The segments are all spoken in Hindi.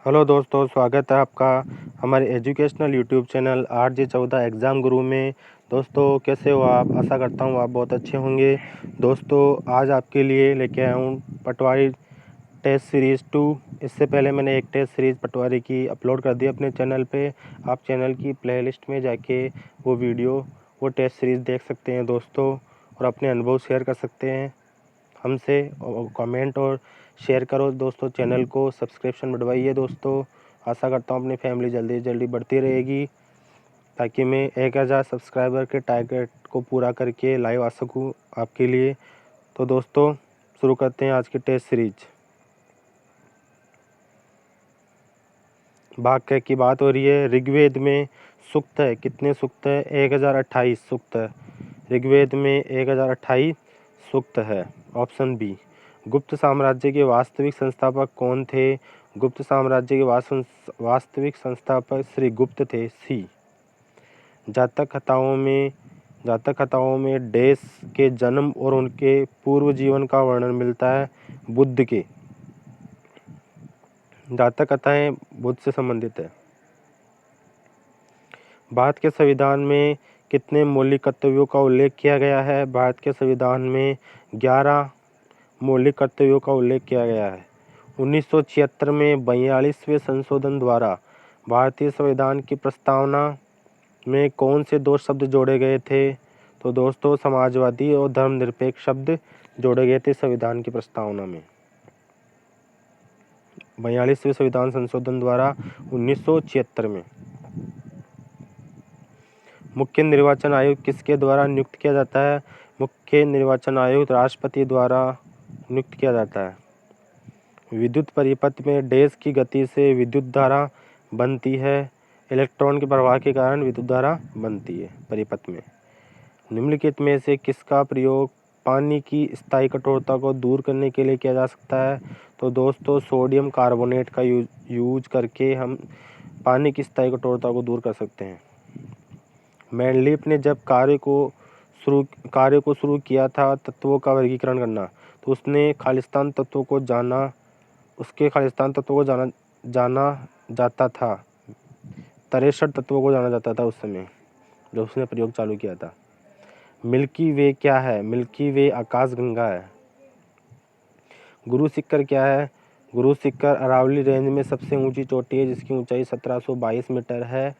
हेलो दोस्तों, स्वागत है आपका हमारे educational YouTube channel RJ14 exam गुरु में। दोस्तों कैसे हो आप? आशा करता हूँ आप बहुत अच्छे होंगे। दोस्तों आज आपके लिए लेके आया हूँ पटवारी टेस्ट सीरीज़ 2। इससे पहले मैंने एक टेस्ट सीरीज़ पटवारी की अपलोड कर दी अपने चैनल पे। आप चैनल की प्लेलिस्ट में जाके वो टेस्ट सीरीज़ देख सकते हैं दोस्तों, और अपने अनुभव शेयर कर सकते हैं हमसे। और कमेंट और शेयर करो दोस्तों, चैनल को सब्सक्रिप्शन बढ़वाइए दोस्तों। आशा करता हूँ अपनी फैमिली जल्दी से जल्दी बढ़ती रहेगी, ताकि मैं 1000 सब्सक्राइबर के टारगेट को पूरा करके लाइव आ सकूँ आपके लिए। तो दोस्तों शुरू करते हैं आज की टेस्ट सीरीज। वाक्य की बात हो रही है। ऋग्वेद में सूक्त है, कितने सूक्त है? 1028 सूक्त है। ऋग्वेद में 1028 सूक्त है। Option B. गुप्त साम्राज्य के वास्तविक संस्थापक कौन थे? गुप्त साम्राज्य के वास्तविक संस्थापक श्री गुप्त थे। सी। जातक कथाओं में डैश के जन्म और उनके पूर्व जीवन का वर्णन मिलता है? बुद्ध के। जातक कथाएं बुद्ध से संबंधित है। भारत के संविधान में कितने मौलिक कर्तव्यों का उल्लेख किया गया है? भारत के संविधान में 11 मौलिक कर्तव्यों का उल्लेख किया गया है। 1976 में 42वें संशोधन द्वारा भारतीय संविधान की प्रस्तावना में कौन से 2 शब्द जोड़े गए थे? तो दोस्तों समाजवादी और धर्मनिरपेक्ष शब्द जोड़े गए थे संविधान की प्रस्तावना में 42वें संविधान संशोधन द्वारा 1976 में। मुख्य निर्वाचन आयुक्त किसके द्वारा नियुक्त किया जाता है? मुख्य निर्वाचन आयुक्त राष्ट्रपति द्वारा नियुक्त किया जाता है। विद्युत परिपथ में डैश की गति से विद्युत धारा बनती है? इलेक्ट्रॉन के प्रवाह के कारण विद्युत धारा बनती है परिपथ में। निम्नलिखित में से किसका प्रयोग पानी की स्थायी कठोरता को दूर करने के लिए किया जा सकता है? तो दोस्तों सोडियम कार्बोनेट का यूज करके हम पानी की स्थायी कठोरता को दूर कर सकते हैं। मेंडलीफ ने जब कार्य को शुरू किया था तत्वों का वर्गीकरण करना, तो उसके खालिस्तान तत्वों को जाना जाता था। 63 तत्वों को जाना जाता था उस समय जब उसने प्रयोग चालू किया था। मिल्की वे क्या है? मिल्की वे आकाशगंगा है। गुरु शिखर क्या है? गुरु शिखर अरावली रेंज में सबसे ऊंची चोटी है, जिसकी ऊंचाई 1722 मीटर है,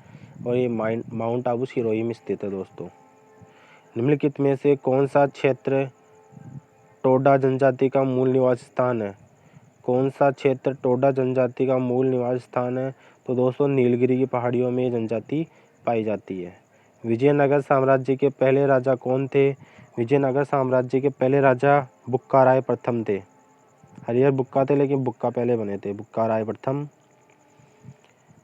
और ये माउंट आबू सिरोही में स्थित है दोस्तों। निम्नलिखित में से कौन सा क्षेत्र टोडा जनजाति का मूल निवास स्थान है? कौन सा क्षेत्र टोडा जनजाति का मूल निवास स्थान है? तो दोस्तों नीलगिरी की पहाड़ियों में जनजाति पाई जाती है। विजयनगर साम्राज्य के पहले राजा कौन थे? विजयनगर साम्राज्य के पहले राजा बुक्का राय प्रथम थे। हरिहर बुक्का थे, लेकिन बुक्का पहले बने थे, बुक्का राय प्रथम।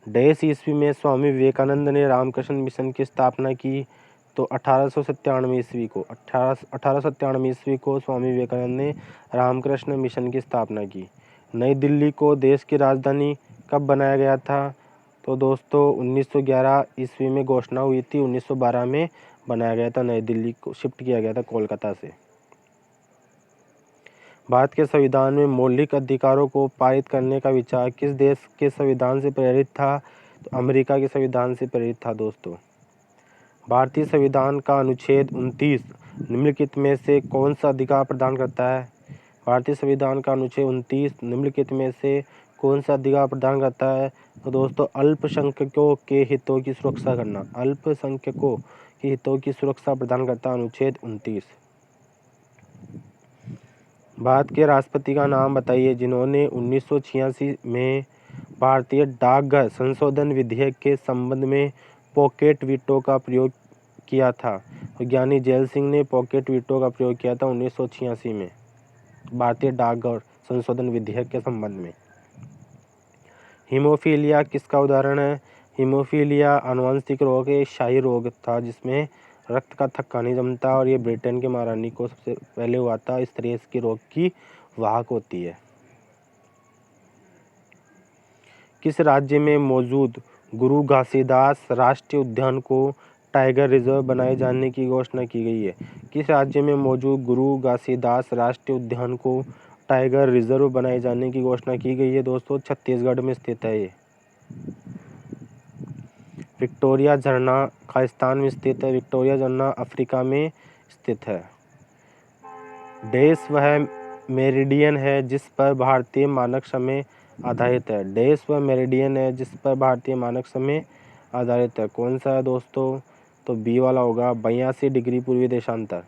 डैश ईस्वी में स्वामी विवेकानंद ने रामकृष्ण मिशन की स्थापना की? तो 1897 ईस्वी को स्वामी विवेकानंद ने रामकृष्ण मिशन की स्थापना की। नई दिल्ली को देश की राजधानी कब बनाया गया था? तो दोस्तों 1911 ईस्वी में घोषणा हुई थी। 1912 में बनाया गया था। नई दिल्ली को शिफ्ट किया गया था कोलकाता से। भारत के संविधान में मौलिक अधिकारों को पारित करने का विचार किस देश के संविधान से प्रेरित था? तो अमेरिका के संविधान से प्रेरित था दोस्तों। भारतीय संविधान का अनुच्छेद 29 निम्नलिखित में से कौन सा अधिकार प्रदान करता है? भारतीय संविधान का अनुच्छेद 29 निम्नलिखित में से कौन सा अधिकार प्रदान करता है? तो दोस्तों अल्पसंख्यकों के हितों की सुरक्षा करना। अल्पसंख्यकों के हितों की सुरक्षा प्रदान करता है अनुच्छेद 29। भारत के राष्ट्रपति का नाम बताइए जिन्होंने 1986 में भारतीय डाकघर संशोधन विधेयक के संबंध में पॉकेट वीटो का प्रयोग किया था। ज्ञानी जैल सिंह ने पॉकेट वीटो का प्रयोग किया था 1986 में भारतीय डाकघर संशोधन विधेयक के संबंध में। हीमोफीलिया किसका उदाहरण है? हीमोफीलिया आनुवंशिक रोग है, शाही रोग था जिसमें रक्त का थक्का नहीं जमता, और ये ब्रिटेन के महारानी को सबसे पहले हुआ था। इस तरह की रोग की वाहक होती है। किस राज्य में मौजूद गुरु घासीदास राष्ट्रीय उद्यान को टाइगर रिजर्व बनाए जाने की घोषणा की गई है? किस राज्य में मौजूद गुरु घासीदास राष्ट्रीय उद्यान को टाइगर रिजर्व बनाए जाने की घोषणा की गई है दोस्तों? छत्तीसगढ़ में स्थित है ये। विक्टोरिया झरना खालिस्तान में स्थित है। विक्टोरिया झरना अफ्रीका में स्थित है। देश वह मेरिडियन है जिस पर भारतीय मानक समय आधारित है। देश वह मेरिडियन है जिस पर भारतीय मानक समय आधारित है। कौन सा है दोस्तों? तो बी वाला होगा, 82 डिग्री पूर्वी देशांतर।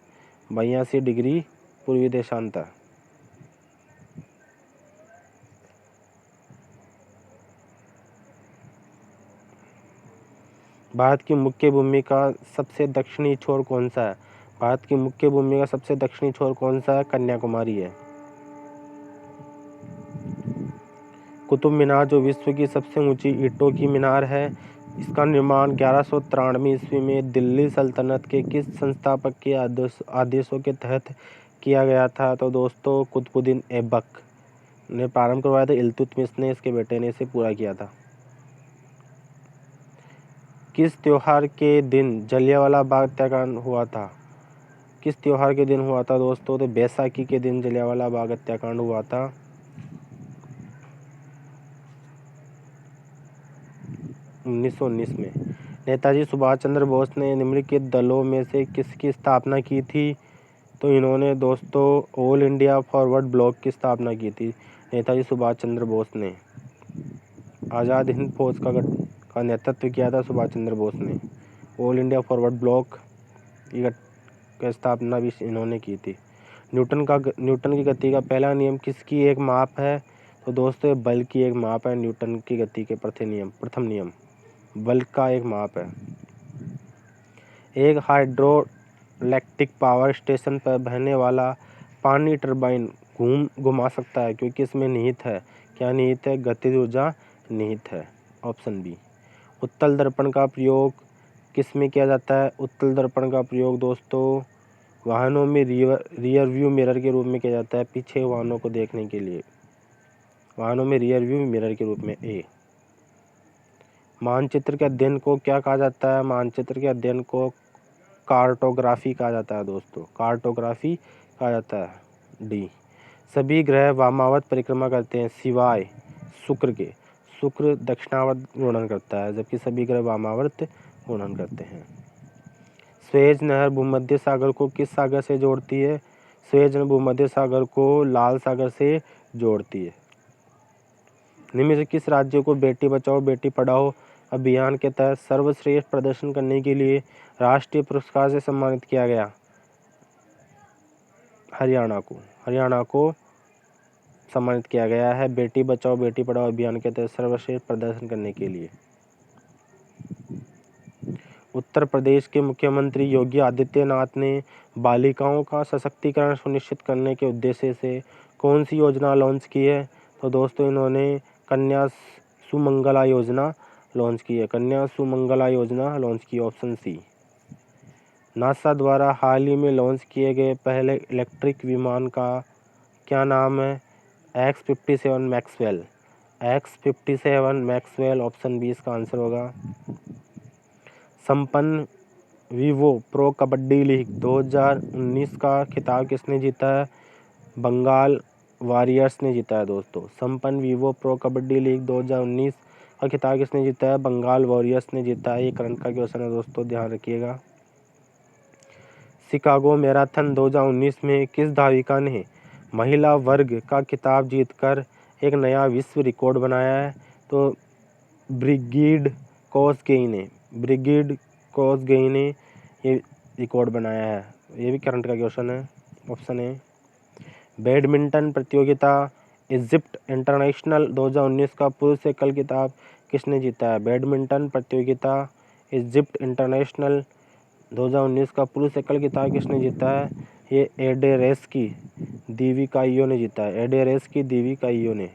82 डिग्री पूर्वी देशांतर। भारत की मुख्य भूमि का सबसे दक्षिणी छोर कौन सा है? भारत की मुख्य भूमि का सबसे दक्षिणी छोर कौन सा है? कन्याकुमारी है। कुतुब मीनार जो विश्व की सबसे ऊंची ईंटों की मीनार है, इसका निर्माण 1193 ईस्वी में दिल्ली सल्तनत के किस संस्थापक के आदेशों के तहत किया गया था? तो दोस्तों कुतुबुद्दीन ऐबक ने प्रारंभ करवाया था। इल्तुतमिश ने, इसके बेटे ने इसे पूरा किया था। किस त्योहार के दिन जलियांवाला बाग हत्याकांड हुआ था? किस त्योहार के दिन हुआ था दोस्तों? तो बैसाखी के दिन जलियांवाला बाग हत्याकांड हुआ था। 1919 में। नेताजी सुभाष चंद्र बोस ने निम्नलिखित दलों में से किसकी स्थापना की थी? तो इन्होंने दोस्तों ऑल इंडिया फॉरवर्ड ब्लॉक की स्थापना की थी। नेताजी सुभाष चंद्र बोस ने आज़ाद हिंद फौज का नेतृत्व किया था। सुभाष चंद्र बोस ने ऑल इंडिया फॉरवर्ड ब्लॉक की स्थापना भी इन्होंने की थी। न्यूटन की गति का पहला नियम किसकी एक माप है? तो दोस्तों बल की एक माप है। न्यूटन की गति के प्रथम नियम बल का एक माप है। एक हाइड्रोइलेक्ट्रिक पावर स्टेशन पर बहने वाला पानी टरबाइन घुमा सकता है क्योंकि इसमें निहित है। क्या निहित है? गतिज ऊर्जा निहित है। Option B. उत्तल दर्पण का प्रयोग किस में किया जाता है? उत्तल दर्पण का प्रयोग दोस्तों वाहनों में रियर व्यू मिरर के रूप में किया जाता है, पीछे वाहनों को देखने के लिए। वाहनों में रियर व्यू मिरर के रूप में। ए। मानचित्र के अध्ययन को क्या कहा जाता है? मानचित्र के अध्ययन को कार्टोग्राफी कहा जाता है दोस्तों। कार्टोग्राफी कहा जाता है। डी। सभी ग्रह वामावर्त परिक्रमा करते हैं सिवाय शुक्र के। शुक्र दक्षिणावर्त घूर्णन करता है जबकि सभी ग्रह वामावर्त घूर्णन करते हैं। स्वेज नहर भूमध्य सागर को किस सागर से जोड़ती है? स्वेज नहर भूमध्य सागर को लाल सागर से जोड़ती है। निम्न से किस राज्य को बेटी बचाओ बेटी पढ़ाओ अभियान के तहत सर्वश्रेष्ठ प्रदर्शन करने के लिए राष्ट्रीय पुरस्कार से सम्मानित किया गया? हरियाणा को सम्मानित किया गया है बेटी बचाओ बेटी पढ़ाओ अभियान के तहत सर्वश्रेष्ठ प्रदर्शन करने के लिए। उत्तर प्रदेश के मुख्यमंत्री योगी आदित्यनाथ ने बालिकाओं का सशक्तिकरण सुनिश्चित करने के उद्देश्य से कौन सी योजना लॉन्च की है? तो दोस्तों इन्होंने कन्या सुमंगला योजना लॉन्च की है। कन्या सुमंगला योजना लॉन्च की। Option C. नासा द्वारा हाल ही में लॉन्च किए गए पहले इलेक्ट्रिक विमान का क्या नाम है? X-57 Maxwell. X-57 Maxwell. Option B इसका आंसर होगा। संपन्न वीवो प्रो कबड्डी लीग 2019 का खिताब किसने जीता है? बंगाल वॉरियर्स ने जीता है दोस्तों। संपन्न वीवो प्रो कबड्डी लीग 2019 का खिताब किसने जीता है? बंगाल वॉरियर्स ने जीता है। ये करंट का क्वेश्चन है दोस्तों, ध्यान रखिएगा। शिकागो मैराथन 2019 में किस धाविका ने महिला वर्ग का खिताब जीतकर एक नया विश्व रिकॉर्ड बनाया है? तो ब्रिगिड कोसगेई ने ये रिकॉर्ड बनाया है। ये भी करंट का क्वेश्चन है। Option A. बैडमिंटन प्रतियोगिता इजिप्ट इंटरनेशनल 2019 का पुरुष एकल खिताब किसने जीता है? बैडमिंटन प्रतियोगिता इजिप्ट इंटरनेशनल 2019 का पुरुष एकल खिताब किसने जीता है? ये एडेरेस्की दिविकाइयो ने जीता है। एडेरेस्की दिविकाइयो ने।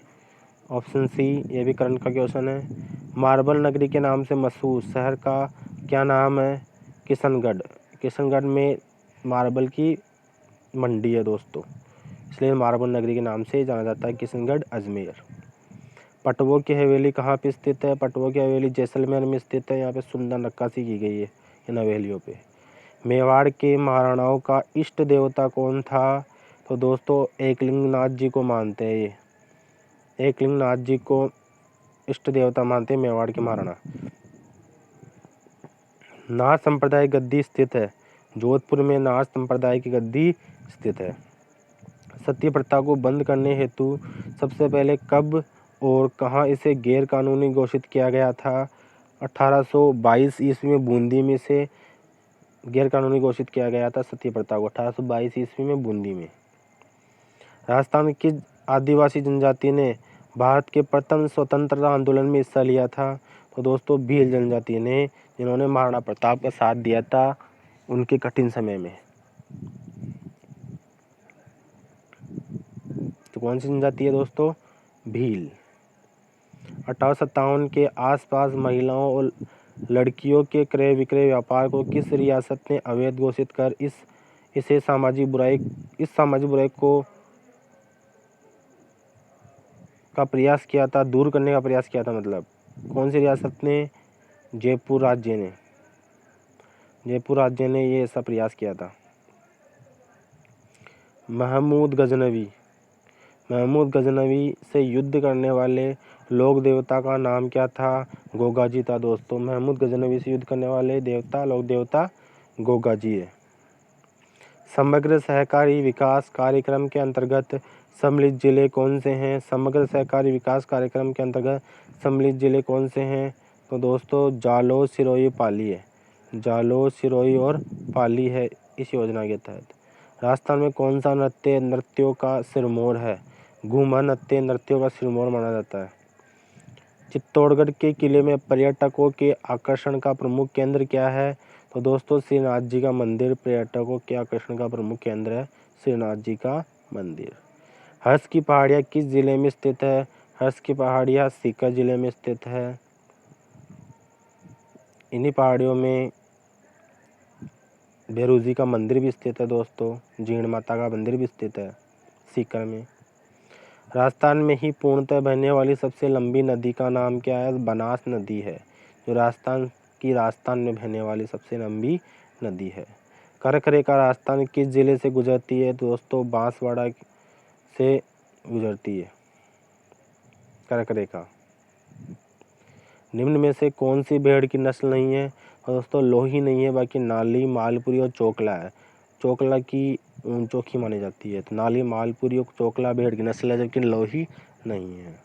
Option C. ये भी करंट का क्वेश्चन है। मार्बल नगरी के नाम से मशहूर शहर का क्या नाम है? किशनगढ़। किशनगढ़ में मार्बल की मंडी है दोस्तों, इसलिए मार्बल नगरी के नाम से जाना जाता है किशनगढ़ अजमेर। पटवों की हवेली कहाँ पे स्थित है? पटवों की हवेली जैसलमेर में स्थित है। यहाँ पे सुंदर नक्काशी की गई है इन हवेलियों पे। मेवाड़ के महाराणाओं का इष्ट देवता कौन था? तो दोस्तों एकलिंगनाथ जी को मानते हैं। ये एकलिंगनाथ जी को इष्ट देवता मानते हैं मेवाड़ के महाराणा। नाथ संप्रदाय गद्दी स्थित है। जोधपुर में नाथ संप्रदाय की गद्दी स्थित है। सती प्रथा को बंद करने हेतु सबसे पहले कब और कहां इसे गैर कानूनी घोषित किया गया था? 1822 ईस्वी में बूंदी में से गैर कानूनी घोषित किया गया था सती प्रथा को, 1822 ईस्वी में बूंदी में। राजस्थान की आदिवासी जनजाति ने भारत के प्रथम स्वतंत्रता आंदोलन में हिस्सा लिया था? तो दोस्तों भील जनजाति ने, जिन्होंने महाराणा प्रताप का साथ दिया था उनके कठिन समय में। तो कौन सी जनजाति है दोस्तों? भील। 1857 के आसपास महिलाओं और लड़कियों के क्रय विक्रय व्यापार को किस रियासत ने अवैध घोषित कर इस सामाजिक बुराई को का प्रयास किया था, दूर करने का प्रयास किया था? मतलब कौन सी रियासत ने? जयपुर राज्य ने ये ऐसा प्रयास किया था। महमूद गजनवी से युद्ध करने वाले लोक देवता का नाम क्या था? गोगा जी था दोस्तों। महमूद गजनवी से युद्ध करने वाले लोक देवता गोगा जी है। समग्र सहकारी विकास कार्यक्रम के अंतर्गत सम्मिलित जिले कौन से हैं? समग्र सहकारी विकास कार्यक्रम के अंतर्गत सम्मिलित जिले कौन से हैं? तो दोस्तों जालोर, सिरोही, पाली है। जालोर, सिरोही और पाली है इस योजना के तहत। राजस्थान में कौन सा नृत्यों का सिरमौर है? घूमर नृत्य नृत्यों का सिरमौर माना जाता है। चित्तौड़गढ़ के किले में पर्यटकों के आकर्षण का प्रमुख केंद्र क्या है? तो दोस्तों श्रीनाथ जी का मंदिर पर्यटकों के आकर्षण का प्रमुख केंद्र है, श्रीनाथ जी का मंदिर। हर्ष की पहाड़ियाँ किस जिले में स्थित है? हर्ष की पहाड़ियाँ सीकर जिले में स्थित है। इन्हीं पहाड़ियों में भैरू जी का मंदिर भी स्थित है दोस्तों। जीण माता का मंदिर भी स्थित है सीकर में। राजस्थान में ही पूर्णतः बहने वाली सबसे लंबी नदी का नाम क्या है? बनास नदी है, जो राजस्थान में बहने वाली सबसे लंबी नदी है। कर्क रेखा राजस्थान किस जिले से गुजरती है? दोस्तों बांसवाड़ा से गुजरती है कर्क रेखा। निम्न में से कौन सी भेड़ की नस्ल नहीं है? और दोस्तों लोही नहीं है, बाकी नाली, मालपुरी और चोकला है। चोकला की चोखी मानी जाती है। तो नाली, मालपुरी और चोकला भेड़ की नस्ल है, जबकि लोही नहीं है।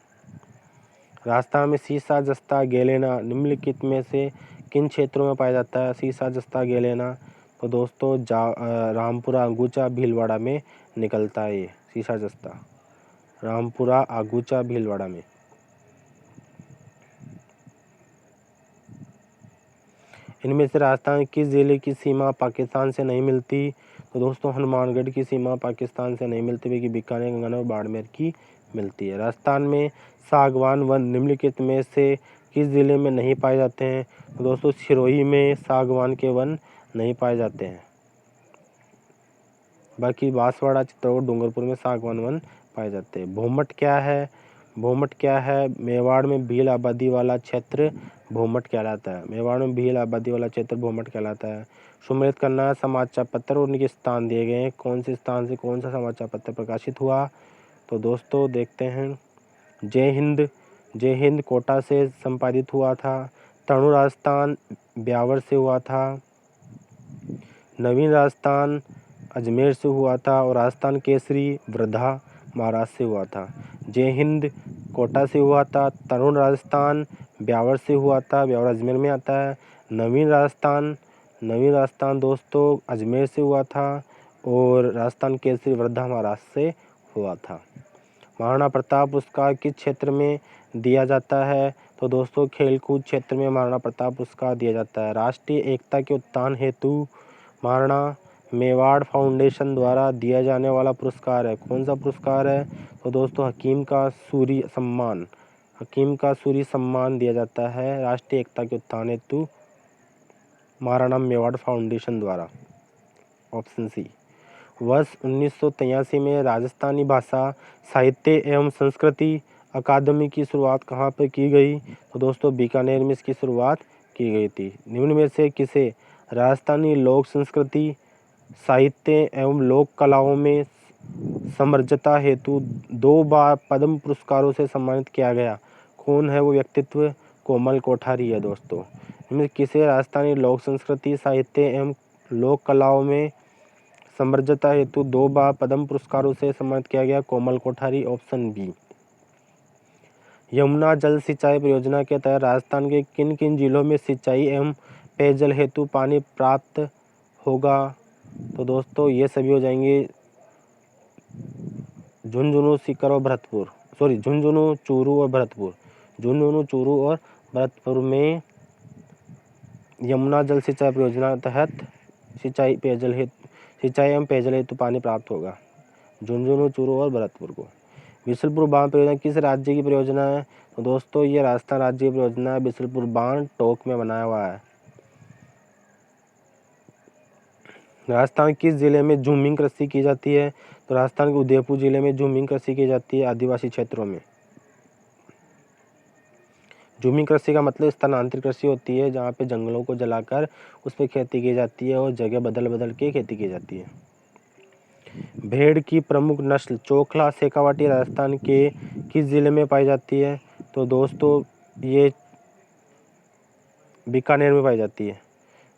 राजस्थान में सीसा, जस्ता, गेलेना निम्नलिखित में से किन क्षेत्रों में पाया जाता है? सीसा, जस्ता, गेलेना तो दोस्तों रामपुरा, अगुचा, भीलवाड़ा में निकलता है ये सीसा जस्ता। रामपुरा, अगुचा, भीलवाड़ा में। इनमें से राजस्थान किस जिले की सीमा पाकिस्तान से नहीं मिलती? तो दोस्तों हनुमानगढ़ की सीमा पाकिस्तान से नहीं मिलती, बल्कि बीकानेर, गंगानगर, बाड़मेर की मिलती है। राजस्थान में सागवान वन निम्नलिखित में से किस जिले में नहीं पाए जाते हैं? तो दोस्तों सिरोही में सागवान के वन नहीं पाए जाते हैं, बाकी बांसवाड़ा, चित्तौड़गढ़, डूंगरपुर में सागवान वन पाए जाते हैं। भूमट क्या है? भूमट क्या है? मेवाड़ में भील आबादी वाला क्षेत्र भूमट कहलाता है। मेवाड़ में भील आबादी वाला क्षेत्र भूमट कहलाता है। सम्मिलित करना समाचार पत्र और उनके स्थान दिए गए हैं। कौन से स्थान से कौन सा समाचार पत्र प्रकाशित हुआ? तो दोस्तों देखते हैं। जय हिंद कोटा से संपादित हुआ था। तणु राजस्थान ब्यावर से हुआ था। नवीन राजस्थान अजमेर से हुआ था। और राजस्थान केसरी वृद्धा महाराष्ट्र से हुआ था। जय हिंद कोटा से हुआ था। तरुण राजस्थान ब्यावर से हुआ था, ब्यावर अजमेर में आता है। नवीन राजस्थान दोस्तों अजमेर से हुआ था। और राजस्थान केसरी वृद्धा महाराष्ट्र से हुआ था। महाराणा प्रताप पुरस्कार किस क्षेत्र में दिया जाता है? तो दोस्तों खेलकूद क्षेत्र में महाराणा प्रताप पुरस्कार दिया जाता है। राष्ट्रीय एकता के उत्थान हेतु महाराणा मेवाड़ फाउंडेशन द्वारा दिया जाने वाला पुरस्कार है। कौन सा पुरस्कार है? तो दोस्तों हकीम का सूरी सम्मान दिया जाता है राष्ट्रीय एकता के उत्थान हेतु महाराणा मेवाड़ फाउंडेशन द्वारा। Option C. वर्ष 1983 में राजस्थानी भाषा साहित्य एवं संस्कृति अकादमी की शुरुआत कहाँ पर की गई? तो दोस्तों बीकानेर में इसकी शुरुआत की गई थी। निम्न में से किसे राजस्थानी लोक संस्कृति, साहित्य एवं लोक कलाओं में समरसता हेतु 2 बार पद्म पुरस्कारों से सम्मानित किया गया। कौन है वो व्यक्तित्व? कोमल कोठारी है दोस्तों। इनमें किसे राजस्थानी लोक संस्कृति, साहित्य एवं लोक कलाओं में समरसता हेतु 2 बार पद्म पुरस्कारों से सम्मानित किया गया? कोमल कोठारी, ऑप्शन बी। यमुना जल सिंचाई परियोजना के तहत राजस्थान के किन किन जिलों में सिंचाई एवं पेयजल हेतु पानी प्राप्त होगा? तो दोस्तों ये सभी हो जाएंगे झुंझुनू, सीकर और भरतपुर। झुंझुनू, चूरू और भरतपुर। झुंझुनू, चूरू और भरतपुर में यमुना जल सिंचाई परियोजना के तहत सिंचाई एवं पेयजल हेतु पानी प्राप्त होगा। झुंझुनू, चूरू और भरतपुर को। बिसलपुर बांध परियोजना किस राज्य की परियोजना है? तो दोस्तों ये राजस्थान राज्य की परियोजना है। बिसलपुर बांध टोंक में बनाया हुआ है। राजस्थान किस जिले में झूमिंग कृषि की जाती है? तो राजस्थान के उदयपुर जिले में झूमिंग कृषि की जाती है, आदिवासी क्षेत्रों में। झूमिंग कृषि का मतलब स्थानांतरित कृषि होती है, जहाँ पे जंगलों को जलाकर उस पर खेती की जाती है और जगह बदल बदल के खेती की जाती है। भेड़ की प्रमुख नस्ल चोखला शेखावाटी राजस्थान के किस जिले में पाई जाती है? तो दोस्तों ये बीकानेर में पाई जाती है।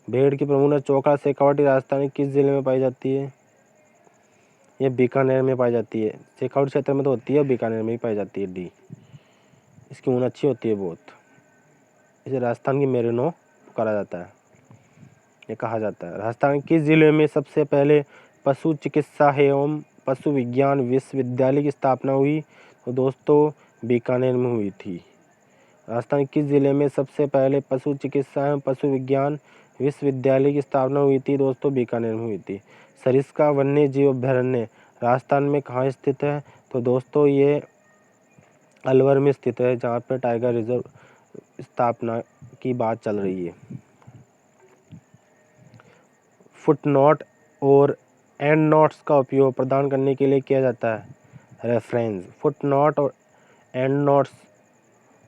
भेड़ की प्रमुख नस्ल चोखला शेखावाटी राजस्थान के किस जिले में पाई जाती है? ये बीकानेर में पाई जाती है। शेखावाटी क्षेत्र में तो होती है, बीकानेर में ही पाई जाती है, डी। इसकी ऊन अच्छी होती है बहुत। इसे राजस्थान की मेरिनो कहा जाता है, ये कहा जाता है। राजस्थान किस जिले में सबसे पहले पशु चिकित्सा एवं पशु विज्ञान विश्वविद्यालय की स्थापना हुई? तो दोस्तों बीकानेर में हुई थी। राजस्थान किस जिले में सबसे पहले पशु चिकित्सा एवं पशु विज्ञान विश्वविद्यालय की स्थापना हुई थी? दोस्तों बीकानेर में हुई थी। सरिस्का वन्य जीव अभयारण्य राजस्थान में कहाँ स्थित है? तो दोस्तों ये अलवर में स्थित है, जहाँ पे टाइगर रिजर्व स्थापना की बात चल रही है। फुटनोट और एंड नोट्स का उपयोग प्रदान करने के लिए किया जाता है, रेफरेंस। फुटनोट और एंड नोट्स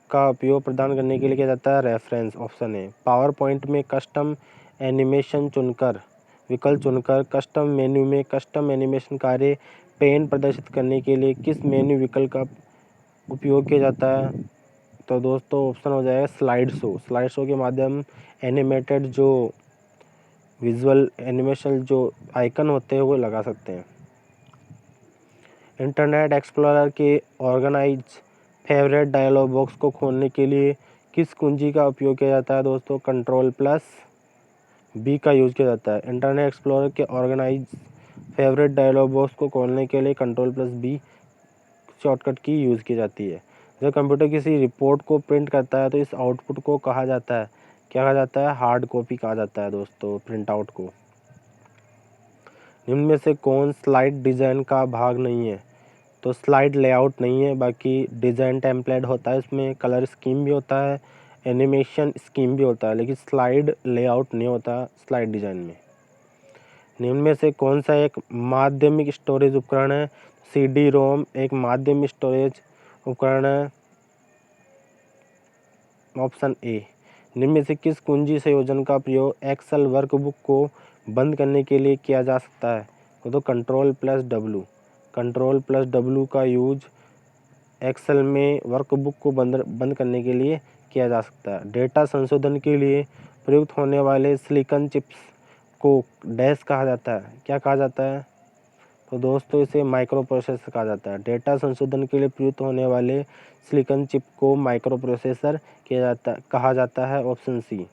का उपयोग प्रदान करने के लिए किया जाता है, रेफरेंस, ऑप्शन है। पावर पॉइंट में कस्टम एनिमेशन चुनकर विकल्प चुनकर कस्टम मेन्यू में कस्टम एनिमेशन कार्य पेन प्रदर्शित करने के लिए किस मेन्यू विकल्प का उपयोग किया जाता है? तो दोस्तों ऑप्शन हो जाएगा स्लाइड शो। स्लाइड शो के माध्यम एनिमेटेड जो विजुअल एनिमेशन जो आइकन होते हैं वो लगा सकते हैं। इंटरनेट एक्सप्लोरर के ऑर्गेनाइज फेवरेट डायलॉग बॉक्स को खोलने के लिए किस कुंजी का उपयोग किया जाता है? दोस्तों Ctrl+B का यूज़ किया जाता है। इंटरनेट एक्सप्लोरर के ऑर्गेनाइज फेवरेट डायलॉग बॉक्स को खोलने के लिए Ctrl+B शॉर्टकट की यूज़ की जाती है। जब कंप्यूटर किसी रिपोर्ट को प्रिंट करता है तो इस आउटपुट को कहा जाता है, क्या कहा जाता है? हार्ड कॉपी कहा जाता है दोस्तों, प्रिंट आउट को। निम्न में से कौन स्लाइड डिज़ाइन का भाग नहीं है? तो स्लाइड लेआउट नहीं है, बाकी डिज़ाइन टेम्पलेट होता है, इसमें कलर स्कीम भी होता है, एनिमेशन स्कीम भी होता है, लेकिन स्लाइड लेआउट नहीं होता स्लाइड डिज़ाइन में। निम्न में से कौन सा एक माध्यमिक स्टोरेज उपकरण है? CD रोम एक माध्यमिक स्टोरेज उपकरण है, ऑप्शन ए। निम्न में से किस कुंजी संयोजन का प्रयोग एक्सेल वर्कबुक को बंद करने के लिए किया जा सकता है? तो Ctrl+W। Ctrl+W का यूज एक्सेल में वर्कबुक को बंद करने के लिए किया जा सकता है। डेटा संशोधन के लिए प्रयुक्त होने वाले सिलिकॉन चिप्स को डैश कहा जाता है, क्या कहा जाता है? तो दोस्तों इसे माइक्रो प्रोसेसर कहा जाता है। डेटा संशोधन के लिए प्रयुक्त होने वाले सिलिकॉन चिप को माइक्रो प्रोसेसर कहा जाता है, option C.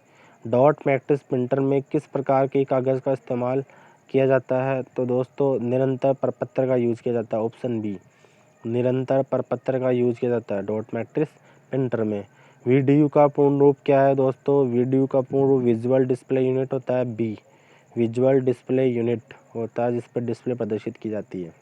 Dot matrix printer में किस प्रकार के कागज़ का इस्तेमाल किया जाता है? तो दोस्तों निरंतर प्रपत्र का यूज़ किया जाता है, ऑप्शन बी। निरंतर प्रपत्र का यूज़ किया जाता है डॉट मैट्रिक्स प्रिंटर में। वीडीयू का पूर्ण रूप क्या है दोस्तों? वीडीयू का पूर्ण रूप विजुअल डिस्प्ले यूनिट होता है, बी। विजुअल डिस्प्ले यूनिट होता है जिस पर डिस्प्ले प्रदर्शित की जाती है।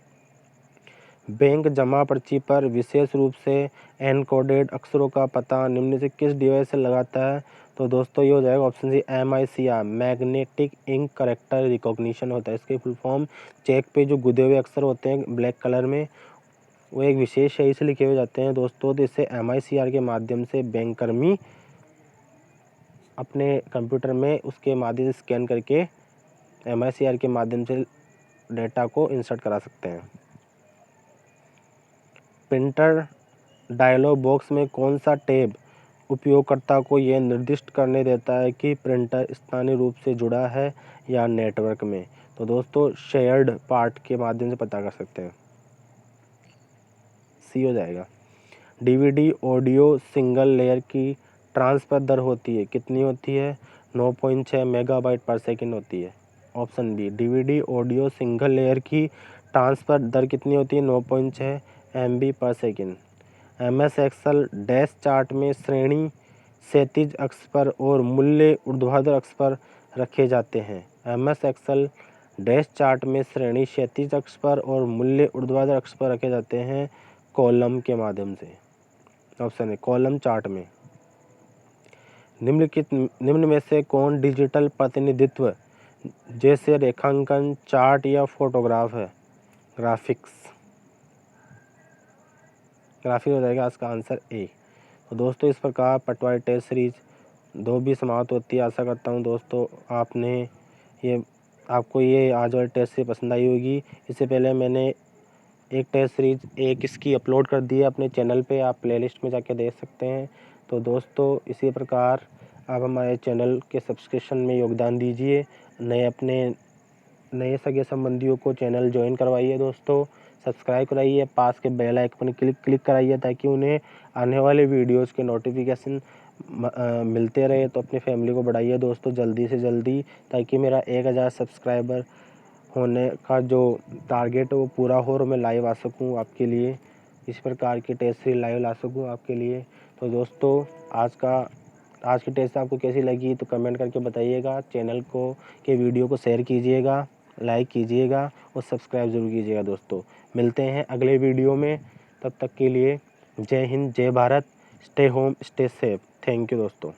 बैंक जमा पर्ची पर विशेष रूप से एनकोडेड अक्षरों का पता निम्न से किस डिवाइस से लगाता है? तो दोस्तों ये हो जाएगा option C, MICR magnetic ink character recognition होता है। इसके फुल फॉर्म चेक पे जो गुदे हुए अक्षर होते हैं ब्लैक कलर में, वो एक विशेष शैली से लिखे हुए जाते हैं दोस्तों। तो इससे MICR के माध्यम से बैंक कर्मी अपने कंप्यूटर में उसके माध्यम से स्कैन करके MICR के माध्यम से डेटा को इंसर्ट करा सकते हैं। प्रिंटर डायलॉग बॉक्स में कौन सा टैब उपयोगकर्ता को यह निर्दिष्ट करने देता है कि प्रिंटर स्थानीय रूप से जुड़ा है या नेटवर्क में? तो दोस्तों शेयर्ड पार्ट के माध्यम से पता कर सकते हैं, सी हो जाएगा। डीवीडी ऑडियो सिंगल लेयर की ट्रांसफर दर होती है, कितनी होती है? 9.6 मेगाबाइट पर सेकंड होती है। Option B, DVD audio single layer की ट्रांसफर दर कितनी होती है? 9.6 MB पर सेकंड। MS एक्सेल डैश चार्ट में श्रेणी क्षैतिज अक्ष पर और मूल्य ऊर्ध्वाधर अक्ष पर रखे जाते हैं। MS एक्सेल डैश चार्ट में श्रेणी क्षैतिज अक्ष पर और मूल्य ऊर्ध्वाधर अक्ष पर रखे जाते हैं कॉलम के माध्यम से। ऑप्शन है कॉलम चार्ट में। निम्न में से कौन डिजिटल प्रतिनिधित्व जैसे रेखांकन, चार्ट या फोटोग्राफ है? ग्राफिक्स हो जाएगा इसका आंसर ए। तो दोस्तों इस प्रकार पटवारी टेस्ट सीरीज 2 भी समाप्त होती है। आशा करता हूँ दोस्तों आपको ये आज वाली टेस्ट सीरीज पसंद आई होगी। इससे पहले मैंने एक टेस्ट सीरीज इसकी अपलोड कर दी है अपने चैनल पे, आप प्लेलिस्ट में जाके देख सकते हैं। तो दोस्तों इसी प्रकार आप हमारे चैनल के सब्सक्रिप्शन में योगदान दीजिए। नए सगे संबंधियों को चैनल ज्वाइन करवाइए दोस्तों, सब्सक्राइब कराइए, पास के बेल आइकन पर क्लिक कराइए ताकि उन्हें आने वाले वीडियोस के नोटिफिकेशन मिलते रहे। तो अपनी फैमिली को बढ़ाइए दोस्तों जल्दी से जल्दी, ताकि मेरा 1000 सब्सक्राइबर होने का जो टारगेट है वो पूरा हो और मैं लाइव आ सकूं आपके लिए, इस प्रकार की टेस्ट सीरीज लाइव ला सकूं आपके लिए। तो दोस्तों आज की टेस्ट आपको कैसी लगी तो कमेंट करके बताइएगा। चैनल के वीडियो को शेयर कीजिएगा, लाइक कीजिएगा और सब्सक्राइब ज़रूर कीजिएगा दोस्तों। मिलते हैं अगले वीडियो में, तब तक के लिए जय हिंद, जय Bharat, stay home, stay safe. Thank you दोस्तों।